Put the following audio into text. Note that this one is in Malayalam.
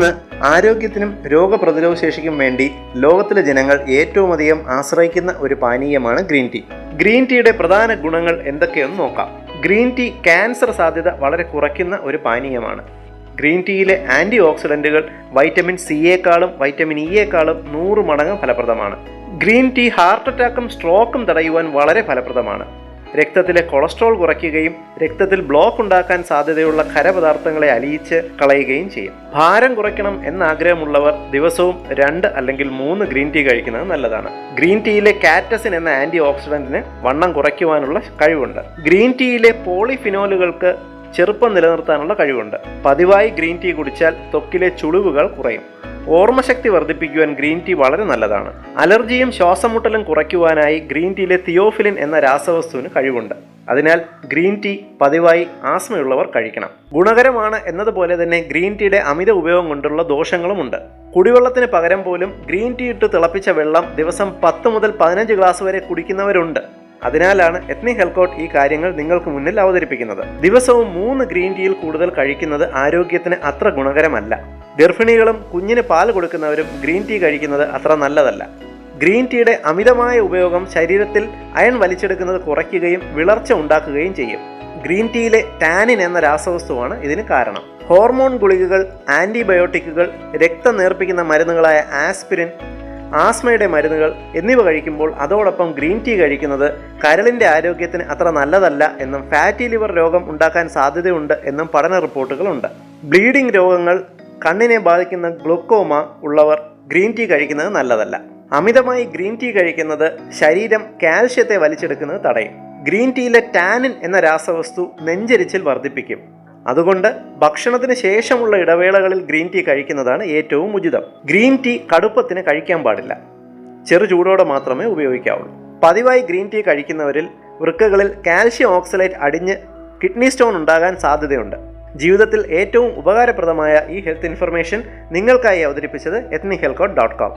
ഇന്ന് ആരോഗ്യത്തിനും രോഗപ്രതിരോധ ശേഷിക്കും വേണ്ടി ലോകത്തിലെ ജനങ്ങൾ ഏറ്റവും അധികം ആശ്രയിക്കുന്ന ഒരു പാനീയമാണ് ഗ്രീൻ ടീ. ഗ്രീൻ ടീയുടെ പ്രധാന ഗുണങ്ങൾ എന്തൊക്കെയെന്ന് നോക്കാം. ഗ്രീൻ ടീ ക്യാൻസർ സാധ്യത വളരെ കുറയ്ക്കുന്ന ഒരു പാനീയമാണ്. ഗ്രീൻ ടീയിലെ ആൻറ്റി ഓക്സിഡൻറ്റുകൾ വൈറ്റമിൻ സിയേക്കാളും വൈറ്റമിൻ ഇയേക്കാളും 100 മടങ്ങ് ഫലപ്രദമാണ്. ഗ്രീൻ ടീ ഹാർട്ട് അറ്റാക്കും സ്ട്രോക്കും തടയുവാൻ വളരെ ഫലപ്രദമാണ്. രക്തത്തിലെ കൊളസ്ട്രോൾ കുറയ്ക്കുകയും രക്തത്തിൽ ബ്ലോക്ക് ഉണ്ടാക്കാൻ സാധ്യതയുള്ള ഖരപദാർത്ഥങ്ങളെ അലിയിച്ച് കളയുകയും ചെയ്യും. ഭാരം കുറയ്ക്കണം എന്നാഗ്രഹമുള്ളവർ ദിവസവും 2 അല്ലെങ്കിൽ 3 ഗ്രീൻ ടീ കഴിക്കുന്നത് നല്ലതാണ്. ഗ്രീൻ ടീയിലെ കാറ്റസിൻ എന്ന ആൻറ്റി ഓക്സിഡന്റിന് വണ്ണം കുറയ്ക്കുവാനുള്ള കഴിവുണ്ട്. ഗ്രീൻ ടീയിലെ പോളിഫിനോലുകൾക്ക് ചെറുപ്പം നിലനിർത്താനുള്ള കഴിവുണ്ട്. പതിവായി ഗ്രീൻ ടീ കുടിച്ചാൽ ത്വക്കിലെ ചുളിവുകൾ കുറയും. ഓർമ്മശക്തി വർദ്ധിപ്പിക്കുവാൻ ഗ്രീൻ ടീ വളരെ നല്ലതാണ്. അലർജിയും ശ്വാസമുട്ടലും കുറയ്ക്കുവാനായി ഗ്രീൻ ടീയിലെ തിയോഫിലിൻ എന്ന രാസവസ്തുവിന് കഴിവുണ്ട്. അതിനാൽ ഗ്രീൻ ടീ പതിവായി ആസ്മയുള്ളവർ കഴിക്കണം. ഗുണകരമാണ് എന്നതുപോലെ തന്നെ ഗ്രീൻ ടീയുടെ അമിത ഉപയോഗം കൊണ്ടുള്ള ദോഷങ്ങളുമുണ്ട്. കുടിവെള്ളത്തിന് പകരം പോലും ഗ്രീൻ ടീ ഇട്ട് തിളപ്പിച്ച വെള്ളം ദിവസം 10 മുതൽ 15 ഗ്ലാസ് വരെ കുടിക്കുന്നവരുണ്ട്. അതിനാലാണ് എത്നിക് ഹെൽത്ത് ഈ കാര്യങ്ങൾ നിങ്ങൾക്ക് മുന്നിൽ അവതരിപ്പിക്കുന്നത്. ദിവസവും 3 ഗ്രീൻ ടീയിൽ കൂടുതൽ കഴിക്കുന്നത് ആരോഗ്യത്തിന് അത്ര ഗുണകരമല്ല. ഗർഭിണികളും കുഞ്ഞിന് പാൽ കൊടുക്കുന്നവരും ഗ്രീൻ ടീ കഴിക്കുന്നത് അത്ര നല്ലതല്ല. ഗ്രീൻ ടീയുടെ അമിതമായ ഉപയോഗം ശരീരത്തിൽ അയൺ വലിച്ചെടുക്കുന്നത് കുറയ്ക്കുകയും വിളർച്ച ഉണ്ടാക്കുകയും ചെയ്യും. ഗ്രീൻ ടീയിലെ ടാനിൻ എന്ന രാസവസ്തുവാണ് ഇതിന് കാരണം. ഹോർമോൺ ഗുളികകൾ, ആന്റിബയോട്ടിക്കുകൾ, രക്തം നേർപ്പിക്കുന്ന മരുന്നുകളായ ആസ്പിരിൻ, ആസ്മയുടെ മരുന്നുകൾ എന്നിവ കഴിക്കുമ്പോൾ അതോടൊപ്പം ഗ്രീൻ ടീ കഴിക്കുന്നത് കരളിൻ്റെ ആരോഗ്യത്തിന് അത്ര നല്ലതല്ല എന്നും ഫാറ്റി ലിവർ രോഗം ഉണ്ടാക്കാൻ സാധ്യതയുണ്ട് എന്നും പഠന റിപ്പോർട്ടുകളുണ്ട്. ബ്ലീഡിംഗ് രോഗങ്ങൾ, കണ്ണിനെ ബാധിക്കുന്ന ഗ്ലൂക്കോമ ഉള്ളവർ ഗ്രീൻ ടീ കഴിക്കുന്നത് നല്ലതല്ല. അമിതമായി ഗ്രീൻ ടീ കഴിക്കുന്നത് ശരീരം കാൽഷ്യത്തെ വലിച്ചെടുക്കുന്നത് തടയും. ഗ്രീൻ ടീയിലെ ടാനിൻ എന്ന രാസവസ്തു നെഞ്ചരിച്ചിൽ വർദ്ധിപ്പിക്കും. അതുകൊണ്ട് ഭക്ഷണത്തിന് ശേഷമുള്ള ഇടവേളകളിൽ ഗ്രീൻ ടീ കഴിക്കുന്നതാണ് ഏറ്റവും ഉചിതം. ഗ്രീൻ ടീ കടുപ്പത്തിന് കഴിക്കാൻ പാടില്ല. ചെറു ചൂടോടെ മാത്രമേ ഉപയോഗിക്കാവുള്ളൂ. പതിവായി ഗ്രീൻ ടീ കഴിക്കുന്നവരിൽ വൃക്കകളിൽ കാൽഷ്യം ഓക്സലേറ്റ് അടിഞ്ഞ് കിഡ്നി സ്റ്റോൺ ഉണ്ടാകാൻ സാധ്യതയുണ്ട്. ജീവിതത്തിൽ ഏറ്റവും ഉപകാരപ്രദമായ ഈ ഹെൽത്ത് ഇൻഫർമേഷൻ നിങ്ങൾക്കായി അവതരിപ്പിച്ചത് ethnichealth.com.